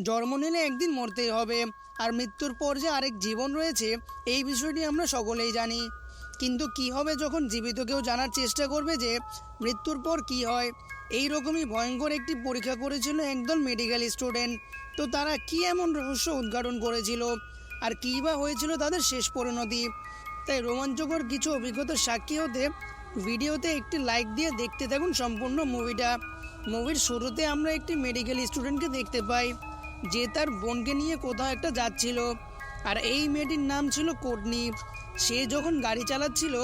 জন্ম নিলে একদিন মরতেই হবে, আর মৃত্যুর পর যে আরেক জীবন রয়েছে এই বিষয়টি আমরা সকলেই জানি। কিন্তু কি হবে যখন জীবিত কেউ জানার চেষ্টা করবে যে মৃত্যুর পর কি হয়? এই রকমই ভয়ঙ্কর একটি পরীক্ষা করেছিল একদল মেডিকেল স্টুডেন্ট। তো তারা কি এমন রহস্য উদ্ঘাটন করেছিল, আর কী বা হয়েছিল তাদের শেষ পরিণতি? তাই রোমাঞ্চকর কিছু অভিজ্ঞতার সাক্ষী হতে ভিডিওতে একটি লাইক দিয়ে দেখতে থাকুন সম্পূর্ণ মুভিটা। মুভির শুরুতে আমরা একটি মেডিকেল স্টুডেন্টকে দেখতে পাই যে তার বোনকে নিয়ে কোথাও একটা যাচ্ছিল, আর এই মেয়েটির নাম ছিল কোর্টনি। সে যখন গাড়ি চালাচ্ছিল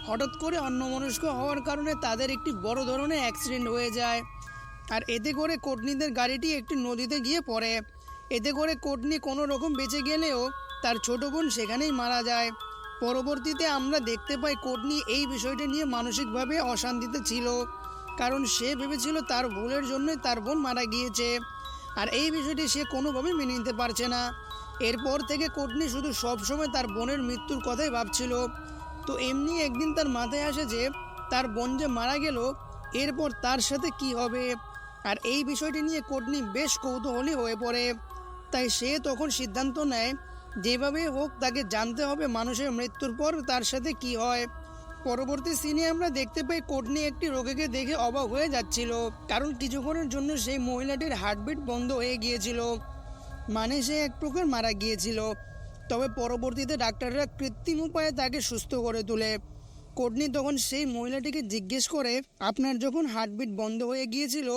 হঠাৎ করে অন্যমনস্ক হওয়ার কারণে তাদের একটি বড় ধরনের অ্যাক্সিডেন্ট হয়ে যায়, আর এতে করে কোর্টনিদের গাড়িটি একটি নদীতে গিয়ে পড়ে। এতে করে কোর্টনি কোনো রকম বেঁচে গেলেও তার ছোট বোন সেখানেই মারা যায়। পরবর্তীতে আমরা দেখতে পাই কোর্টনি এই বিষয়টা নিয়ে মানসিকভাবে অশান্তিতে ছিল, কারণ সে ভেবেছিল তার ভুলের জন্যই তার বোন মারা গিয়েছে, আর এই বিষয়টি সে কোনোভাবেই মেনে নিতে পারছে না। এরপর থেকে কোর্টনি শুধু সবসময় তার বোনের মৃত্যুর কথাই ভাবছিল। তো এমনি একদিন তার মাথায় আসে যে তার বোন যে মারা গেল, এরপর তার সাথে কি হবে, আর এই বিষয়টি নিয়ে কোর্টনি বেশ কৌতূহলী হয়ে পড়ে। তাই সে তখন সিদ্ধান্ত নেয় যেভাবে হোক তাকে জানতে হবে মানুষের মৃত্যুর পর তার সাথে কি হয়। পরবর্তী সিনে আমরা দেখতে পাই কোর্টনি একটি রোগীকে দেখে অবাক হয়ে যাচ্ছিল, কারণ কিছুক্ষণের জন্য সেই মহিলাটির হার্টবিট বন্ধ হয়ে গিয়েছিল, মানে সে এক প্রকার মারা গিয়েছিল। তবে পরবর্তীতে ডাক্তাররা কৃত্রিম উপায়ে তাকে সুস্থ করে তোলে। কোর্টনি তখন সেই মহিলাটিকে জিজ্ঞেস করে, আপনার যখন হার্টবিট বন্ধ হয়ে গিয়েছিল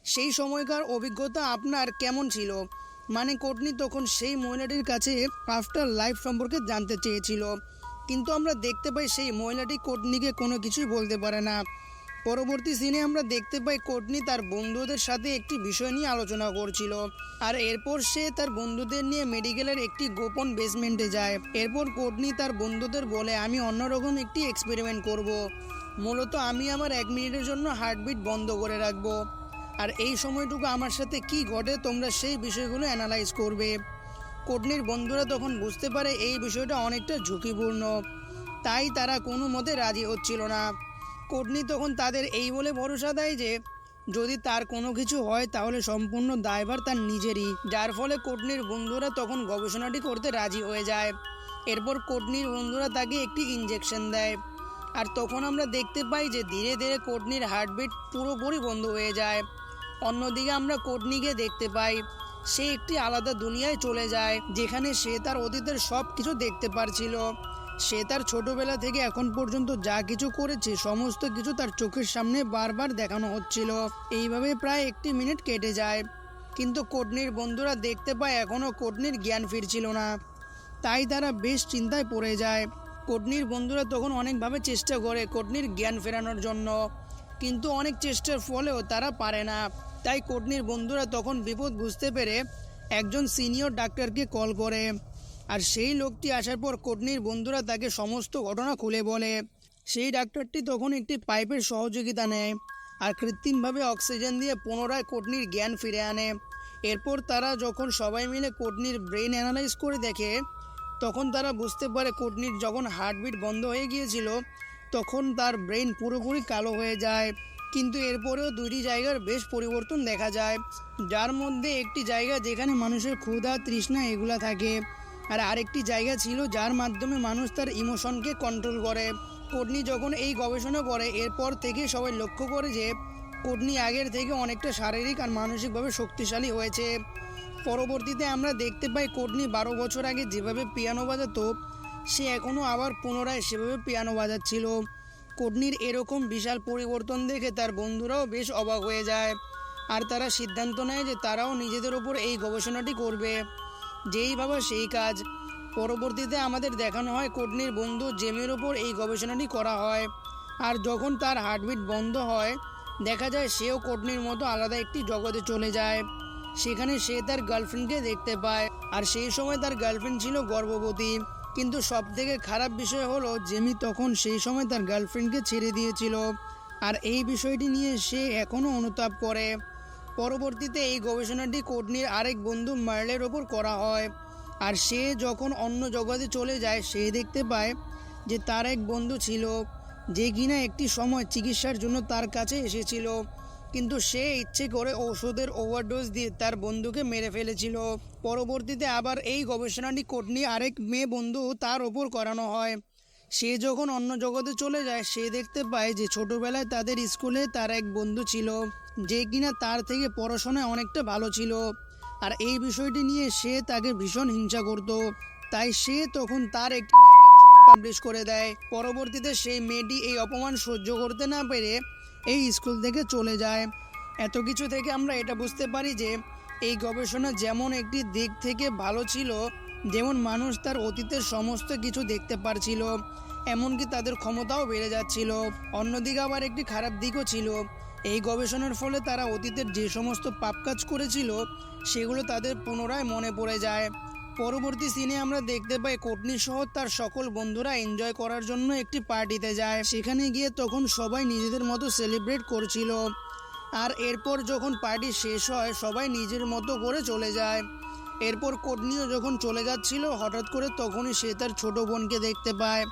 সেই সময়কার অভিজ্ঞতা আপনার কেমন ছিল? মানে কোর্টনি তখন সেই মহিলাটির কাছে আফটার লাইফ সম্পর্কে জানতে চেয়েছিল, কিন্তু আমরা দেখতে পাই সেই মহিলাটি কোর্টনিকে কোনো কিছুই বলতে পারে না। পরবর্তী সিনে আমরা দেখতে পাই কোর্টনি তার বন্ধুদের সাথে একটি বিষয় নিয়ে আলোচনা করছিল, আর এরপর সে তার বন্ধুদের নিয়ে মেডিকেলের একটি গোপন বেসমেন্টে যায়। এরপর কোর্টনি তার বন্ধুদের বলে, আমি অন্যরকম একটি এক্সপেরিমেন্ট করব। মূলত আমি আমার 1 মিনিটের জন্য হার্টবিট বন্ধ করে রাখবো, আর এই সময়টুকু আমার সাথে কি ঘটে তোমরা সেই বিষয়গুলো অ্যানালাইজ করবে। কোর্টনির বন্ধুরা তখন বুঝতে পারে এই বিষয়টা অনেকটা ঝুঁকিপূর্ণ, তাই তারা কোনো মতে রাজি হচ্ছিল না। কোর্টনি তখন তাদের এই বলে ভরসা দেয় যে যদি তার কোনো কিছু হয় তাহলে সম্পূর্ণ দায়ভার তার নিজেরই, যার ফলে কোর্টনির বন্ধুরা তখন গবেষণাটি করতে রাজি হয়ে যায়। এরপর কোর্টনির বন্ধুরা তাকে একটি ইনজেকশন দেয়, আর তখন আমরা দেখতে পাই যে ধীরে ধীরে কোর্টনির হার্টবিট পুরোপুরি বন্ধ হয়ে যায়। অন্যদিকে আমরা কোর্টনিকে দেখতে পাই সে একটি আলাদা দুনিয়ায় চলে যায়, যেখানে সে তার অতীতের সব কিছু দেখতে পারছিল। সে তার ছোটবেলা থেকে এখন পর্যন্ত যা কিছু করেছে সমস্ত কিছু তার চোখের সামনে বারবার দেখানো হচ্ছিল। এইভাবে প্রায় 1 মিনিট কেটে যায়, কিন্তু কোর্টনির বন্ধুরা দেখতে পায় এখনও কোর্টনির জ্ঞান ফিরছিল না, তাই তারা বেশ চিন্তায় পড়ে যায়। কোর্টনির বন্ধুরা তখন অনেকভাবে চেষ্টা করে কোর্টনির জ্ঞান ফেরানোর জন্য, কিন্তু অনেক চেষ্টার ফলেও তারা পারে না। তাই কোর্টনির বন্ধুরা তখন বিপদ বুঝতে পেরে একজন সিনিয়র ডাক্তারকে কল করে, আর সেই লোকটি আসার পর কোর্টনির বন্ধুরা তাকে সমস্ত ঘটনা খুলে বলে। সেই ডাক্তারটি তখন একটি পাইপের সহযোগিতা নেয়, আর কৃত্রিমভাবে অক্সিজেন দিয়ে পুনরায় কোর্টনির জ্ঞান ফিরে আনে। এরপর তারা যখন সবাই মিলে কোর্টনির ব্রেন অ্যানালাইজ করে দেখে, তখন তারা বুঝতে পারে কোর্টনির যখন হার্টবিট বন্ধ হয়ে গিয়েছিল তখন তার ব্রেন পুরোপুরি কালো হয়ে যায়। কিন্তু এরপরেও 2টি জায়গার বেশ পরিবর্তন দেখা যায়, যার মধ্যে একটি জায়গা যেখানে মানুষের ক্ষুধা তৃষ্ণা এগুলা থাকে, আর আরেকটি জায়গা ছিল যার মাধ্যমে মানুষ তার ইমোশনকে কন্ট্রোল করে। কোর্টনি যখন এই গবেষণা করে এরপর থেকে সবাই লক্ষ্য করে যে কোর্টনি আগের থেকে অনেকটা শারীরিক আর মানসিকভাবে শক্তিশালী হয়েছে। পরবর্তীতে আমরা দেখতে পাই কোর্টনি 12 বছর আগে যেভাবে পিয়ানো বাজাতো সে এখনও আবার পুনরায় সেভাবে পিয়ানো বাজাচ্ছিল। কোর্টনির এরকম বিশাল পরিবর্তন দেখে তার বন্ধুরাও বেশ অবাক হয়ে যায়, আর তারা সিদ্ধান্ত নেয় যে তারাও নিজেদের ওপর এই গবেষণাটি করবে। যেই ভাবা সেই কাজ। পরবর্তীতে আমাদের দেখানো হয় কোর্টনির বন্ধু জেমির ওপর এই গবেষণাটি করা হয়, আর যখন তার হার্টবিট বন্ধ হয় দেখা যায় সেও কোর্টনির মতো আলাদা একটি জগতে চলে যায়। সেখানে সে তার গার্লফ্রেন্ডকে দেখতে পায়, আর সেই সময় তার গার্লফ্রেন্ড ছিল গর্ভবতী। কিন্তু সবথেকে খারাপ বিষয় হলো জেমি তখন সেই সময় তার গার্লফ্রেন্ডকে ছেড়ে দিয়েছিল, আর এই বিষয়টি নিয়ে সে এখনও অনুতাপ করে। পরবর্তীতে এই গবেষণাটি কোর্টনির আরেক বন্ধু মার্লের ওপর করা হয়, আর সে যখন অন্য জগতে চলে যায় সে দেখতে পায় যে তার এক বন্ধু ছিল যে কিনা একটি সময় চিকিৎসার জন্য তার কাছে এসেছিল, কিন্তু সে ইচ্ছে করে ওষুধের ওভারডোজ দিয়ে তার বন্ধুকে মেরে ফেলেছিল। পরবর্তীতে আবার এই গবেষণাটি কোটনি আরেক মেয়ে বন্ধু তার ওপর করানো হয়। সে যখন অন্য জগতে চলে যায়, সে দেখতে পায় যে ছোটবেলায় তাদের স্কুলে তার এক বন্ধু ছিল, যে কিনা তার থেকে পড়াশোনায় অনেকটা ভালো ছিল। আর এই বিষয়টি নিয়ে সে তাকে ভীষণ হিংসা করত। তাই সে তখন তার একটি নেকেড ছবি পাবলিশ করে দেয়। পরবর্তীতে সেই মেয়েটি এই অপমান সহ্য করতে না পেরে এই স্কুল থেকে চলে যায়। এত কিছু থেকে আমরা এটা বুঝতে পারি যে এই গবেষণা যেমন একটি দিক থেকে ভালো ছিল, যেমন মানুষ তার অতীতের সমস্ত কিছু দেখতে পারছিল, এমনকি তাদের ক্ষমতাও বেড়ে যাচ্ছিল। অন্যদিকে আবার একটি খারাপ দিকও ছিল। এই গবেষণার ফলে তারা অতীতের যে সমস্ত পাপ কাজ করেছিল সেগুলো তাদের পুনরায় মনে পড়ে যায়। পরবর্তী সিনে আমরা দেখতে পাই কোটনি সহ তার সকল বন্ধুরা এনজয় করার জন্য একটি পার্টিতে যায়। সেখানে গিয়ে তখন সবাই নিজেদের মতো সেলিব্রেট করছিল। আর এরপর যখন পার্টি শেষ হয়, সবাই নিজের মতো করে চলে যায়। এরপর কোটনিও যখন চলে যাচ্ছিল, হঠাৎ করে তখনই সে তার ছোট বোনকে দেখতে পায়।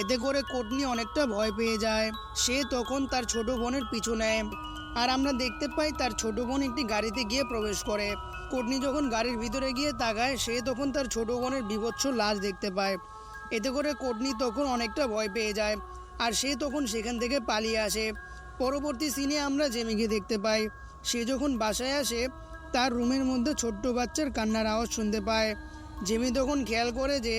এতে করে কোটনি অনেকটা ভয় পেয়ে যায়। সে তখন তার ছোট বোনের পিছু নেয়। আর আমরা দেখতে পাই তার ছোট বোন একটি গাড়িতে গিয়ে প্রবেশ করে। কোটনি যখন গাড়ির ভিতরে গিয়ে তাকায়, সে তখন তার ছোট বোনের বীভৎস লাশ দেখতে পায়। এতে করে কোটনি তখন অনেকটা ভয় পেয়ে যায়, আর সে তখন সেখান থেকে পালিয়ে আসে। পরবর্তী সিনে আমরা জেমিকে দেখতে পাই। সে যখন বাসায় আসে, তার রুমের মধ্যে ছোট্ট বাচ্চার কান্নার আওয়াজ শুনতে পায়। জেমি তখন খেয়াল করে যে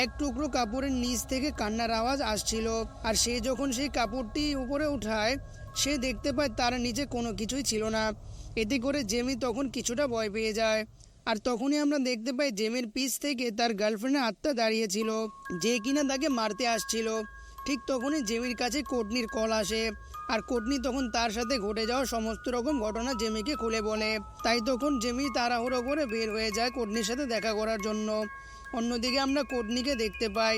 এক টুকরো কাপড়ের নিচ থেকে কান্নার আওয়াজ আসছিল। আর সে যখন সেই কাপড়টি উপরে উঠায়, সে দেখতে পায় তার নিচে কোনো কিছুই ছিল না। এতে করে জেমি তখন কিছুটা ভয় পেয়ে যায়। আর তখনই আমরা দেখতে পাই জেমির পিছ থেকে তার গার্লফ্রেন্ডের আত্মা দাঁড়িয়েছিল, যে কিনা তাকে মারতে আসছিল। ঠিক তখনই জেমির কাছে কোটনির কল আসে। আর কোটনি তখন তার সাথে ঘটে যাওয়া সমস্ত রকম ঘটনা জেমিকে খুলে বলে। তাই তখন জেমি তাড়াহুড়ো করে বের হয়ে যায় কোটনির সাথে দেখা করার জন্য। অন্যদিকে আমরা কোটনিকে দেখতে পাই।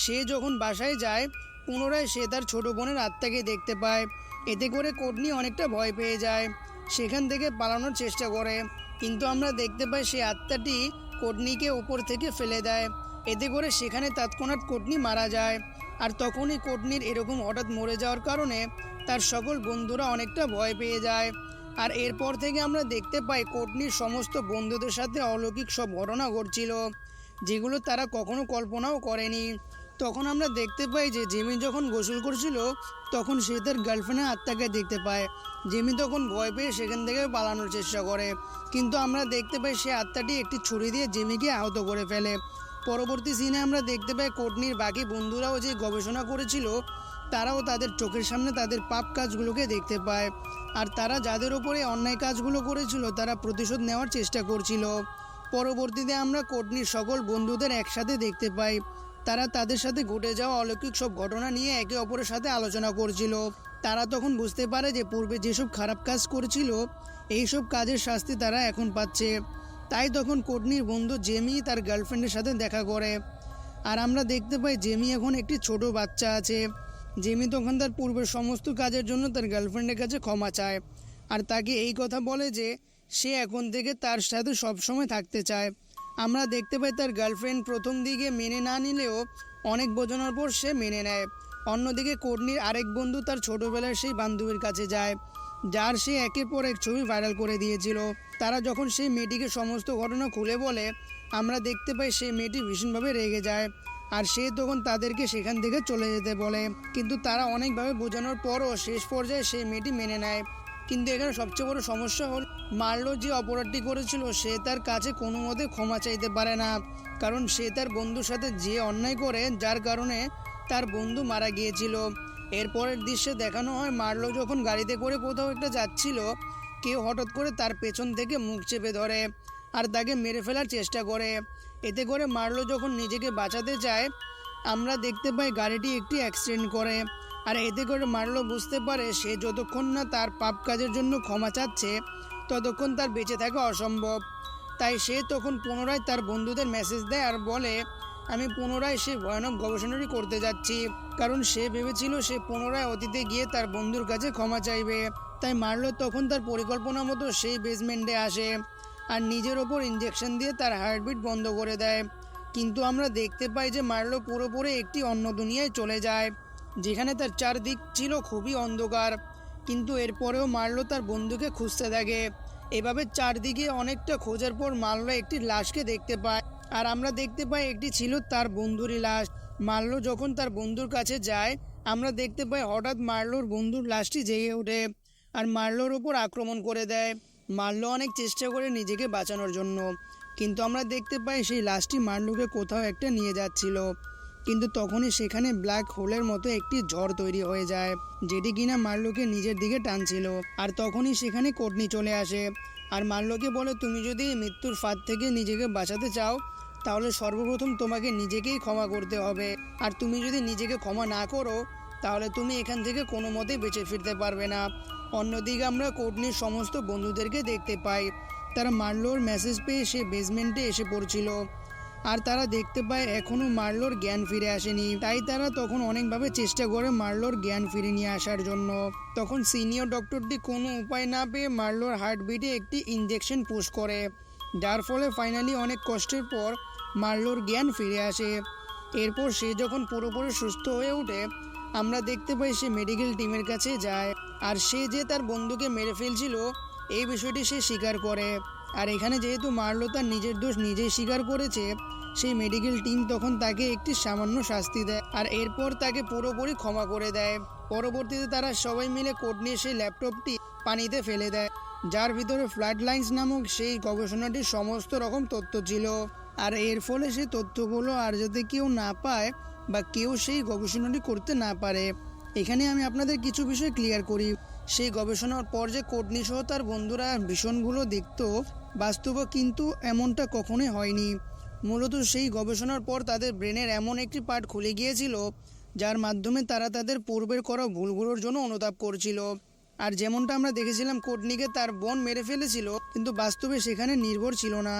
সে যখন বাসায় যায়, পুনরায় সে তার ছোট বোনের আত্মাকে দেখতে পায়। এতে করে কোটনি অনেকটা ভয় পেয়ে যায়, সেখান থেকে পালানোর চেষ্টা করে। কিন্তু আমরা দেখতে পাই সে আত্মাটি কোটনিকে উপর থেকে ফেলে দেয়। এতে করে সেখানে তৎক্ষণাৎ কোটনি মারা যায়। আর তখনই কোটনির এরকম হঠাৎ মরে যাওয়ার কারণে তার সকল বন্ধুরা অনেকটা ভয় পেয়ে যায়। আর এরপর থেকে আমরা দেখতে পাই কোটনির সমস্ত বন্ধুদের সাথে অলৌকিক সব ঘটনা ঘটছিল, যেগুলো তারা কখনো কল্পনাও করেনি। তখন আমরা দেখতে পাই যে জেমি যখন গোসল করছিল, তখন সে তার গার্লফ্রেন্ডের আত্মাকে দেখতে পায়। জেমি তখন ভয় পেয়ে সেখান থেকে পালানোর চেষ্টা করে, কিন্তু আমরা দেখতে পাই সে আত্মাটি একটি ছুরি দিয়ে জেমিকে আহত করে ফেলে। পরবর্তী সিনে আমরা দেখতে পাই কোটনির বাকি বন্ধুরাও যে গবেষণা করেছিল, তারাও তাদের চোখের সামনে তাদের পাপ কাজগুলোকে দেখতে পায়। আর তারা যাদের ওপরে অন্যায় কাজগুলো করেছিল, তারা প্রতিশোধ নেওয়ার চেষ্টা করছিল। পরবর্তীতে আমরা কোটনির সকল বন্ধুদের একসাথে দেখতে পাই। তারা তাদের সাথে ঘটে যাওয়া অলৌকিক সব ঘটনা নিয়ে একে অপরের সাথে আলোচনা করছিল। তারা তখন বুঝতে পারে যে পূর্বে যেসব খারাপ কাজ করেছিল, এইসব কাজের শাস্তি তারা এখন পাচ্ছে। তাই তখন কোটনির বন্ধু জেমি তার গার্লফ্রেন্ডের সাথে দেখা করে। আর আমরা দেখতে পাই জেমি এখন একটি ছোট বাচ্চা আছে। জেমি তখন তার পূর্বের সমস্ত কাজের জন্য তার গার্লফ্রেন্ডের কাছে ক্ষমা চায়। আর তাকে এই কথা বলে যে সে এখন থেকে তার সাথে সবসময় থাকতে চায়। আমরা দেখতে পাই তার গার্লফ্রেন্ড প্রথম দিকে মেনে না নিলেও অনেক বোঝানোর পর সে মেনে নেয়। অন্যদিকে কোটনির আরেক বন্ধু তার ছোটোবেলার সেই বান্ধবীর কাছে যায়, যার সে একের পর এক ছবি ভাইরাল করে দিয়েছিল। তারা যখন সেই মেয়েটিকে সমস্ত ঘটনা খুলে বলে, আমরা দেখতে পাই সেই মেয়েটি ভীষণভাবে রেগে যায়। আর সে তখন তাদেরকে সেখান থেকে চলে যেতে বলে, কিন্তু তারা অনেকভাবে বোঝানোর পরও শেষ পর্যায়ে সেই মেয়েটি মেনে নেয়। কিন্তু এখানে সবচেয়ে বড় সমস্যা হল, মার্লো যে অপরাধটি করেছিল সে তার কাছে কোনো মতে ক্ষমা চাইতে পারে না, কারণ সে তার বন্ধুর সাথে যে অন্যায় করে, যার কারণে তার বন্ধু মারা গিয়েছিল। এরপরের দৃশ্যে দেখানো হয় মার্লো যখন গাড়িতে করে কোথাও একটা যাচ্ছিল, কেউ হঠাৎ করে তার পেছন থেকে মুখ চেপে ধরে আর তাকে মেরে ফেলার চেষ্টা করে। এতে করে মার্লো যখন নিজেকে বাঁচাতে চায়, আমরা দেখতে পাই গাড়িটি একটি অ্যাক্সিডেন্ট করে। আর এতে করে মার্লো বুঝতে পারে সে যতক্ষণ না তার পাপ কাজের জন্য ক্ষমা চাচ্ছে, ততক্ষণ তার বেঁচে থাকা অসম্ভব। তাই সে তখন পুনরায় তার বন্ধুদের মেসেজ দেয় আর বলে, আমি পুনরায় সে ভয়ানক গবেষণাটি করতে যাচ্ছি, কারণ সে ভেবেছিল সে পুনরায় অতীতে গিয়ে তার বন্ধুর কাছে ক্ষমা চাইবে। তাই মার্লো তখন তার পরিকল্পনা মতো সেই বেসমেন্টে আসে আর নিজের ওপর ইঞ্জেকশন দিয়ে তার হার্টবিট বন্ধ করে দেয়। কিন্তু আমরা দেখতে পাই যে মার্লো পুরোপুরি একটি অন্য দুনিয়ায় চলে যায়, যেখানে তার চারদিক ছিল খুবই অন্ধকার। কিন্তু এরপরেও মার্লো তার বন্ধুকে খুঁজতে থাকে। এভাবে চারদিকে অনেকটা খোঁজার পর মার্লো একটি লাশকে দেখতে পায়, আর আমরা দেখতে পাই একটি ছিল তার বন্ধুরই লাশ। মার্লো যখন তার বন্ধুর কাছে যায়, আমরা দেখতে পাই হঠাৎ মার্লোর বন্ধুর লাশটি জেগে ওঠে আর মার্লোর ওপর আক্রমণ করে দেয়। মার্লো অনেক চেষ্টা করে নিজেকে বাঁচানোর জন্য, কিন্তু আমরা দেখতে পাই সেই লাশটি মার্লোকে কোথাও একটা নিয়ে যাচ্ছিল। কিন্তু তখনই সেখানে ব্ল্যাক হোলের মতো একটি ঝড় তৈরি হয়ে যায়, যেটি কিনা মার্লোকে নিজের দিকে টানছিল। আর তখনই সেখানে কোটনি চলে আসে আর মার্লোকে বলে, তুমি যদি মৃত্যুর ফাঁদ থেকে নিজেকে বাঁচাতে চাও তাহলে সর্বপ্রথম তোমাকে নিজেকেই ক্ষমা করতে হবে, আর তুমি যদি নিজেকে ক্ষমা না করো তাহলে তুমি এখান থেকে কোনো মতেই বেঁচে ফিরতে পারবে না। অন্যদিকে আমরা কোটনির সমস্ত বন্ধুদেরকে দেখতে পাই, তারা মার্লোর মেসেজ পেয়ে সে বেসমেন্টে এসে পড়ছিল আর তারা দেখতে পায় এখনও মার্লোর জ্ঞান ফিরে আসেনি। তাই তারা তখন অনেকভাবে চেষ্টা করে মার্লোর জ্ঞান ফিরে নিয়ে আসার জন্য। তখন সিনিয়র ডক্টরটি কোনো উপায় না পেয়ে মার্লোর হার্টবিটে একটি ইনজেকশন পুশ করে, যার ফলে ফাইনালি অনেক কষ্টের পর মার্লোর জ্ঞান ফিরে আসে। এরপর সে যখন পুরোপুরি সুস্থ হয়ে ওঠে, আমরা দেখতে পাই সে মেডিকেল টিমের কাছে যায় আর সে যে তার বন্ধুকে মেরে ফেলছিল এই বিষয়টি সে স্বীকার করে। আর এখানে যেহেতু মার্লো তার নিজের দোষ নিজেই স্বীকার করেছে, সেই মেডিকেল টিম তখন তাকে একটি সামান্য শাস্তি দেয় আর এরপর তাকে পুরোপুরি ক্ষমা করে দেয়। পরবর্তীতে তারা সবাই মিলে কোটনির সেই ল্যাপটপটি পানিতে ফেলে দেয়, যার ভিতরে ফ্লাড লাইন্স নামক সেই গবেষণাটির সমস্ত রকম তথ্য ছিল। আর এর ফলে সেই তথ্যগুলো আর যাতে কেউ না পায় বা কেউ সেই গবেষণাটি করতে না পারে। এখানে আমি আপনাদের কিছু বিষয় ক্লিয়ার করি। সেই গবেষণার পর যে কোটনি সহ তার বন্ধুরা ভীষণগুলো দেখত, বাস্তবে কিন্তু এমনটা কখনোই হয়নি। মূলত সেই গবেষণার পর তাদের ব্রেনের এমন একটি পার্ট খুলে গিয়েছিল, যার মাধ্যমে তারা তাদের পূর্বের করা ভুলগুলোর জন্য অনুতাপ করছিল। আর যেমনটা আমরা দেখেছিলাম কোটনিকে তার বোন মেরে ফেলেছিল, কিন্তু বাস্তবে সেখানে নির্ভর ছিল না,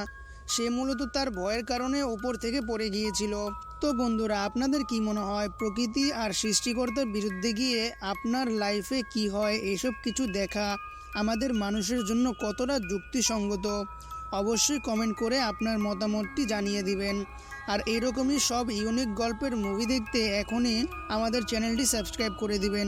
সে মূলত তার ভয়ের কারণে ওপর থেকে পড়ে গিয়েছিল। তো বন্ধুরা, আপনাদের কি মনে হয় প্রকৃতি আর সৃষ্টিকর্তার বিরুদ্ধে গিয়ে আপনার লাইফে কি হয় এসব কিছু দেখা আমাদের মানুষের জন্য কতটা যুক্তিসঙ্গত? অবশ্যই কমেন্ট করে আপনার মতামতটি জানিয়ে দিবেন। আর এরকমই সব ইউনিক গল্পের মুভি দেখতে এখনই আমাদের চ্যানেলটি সাবস্ক্রাইব করে দিবেন।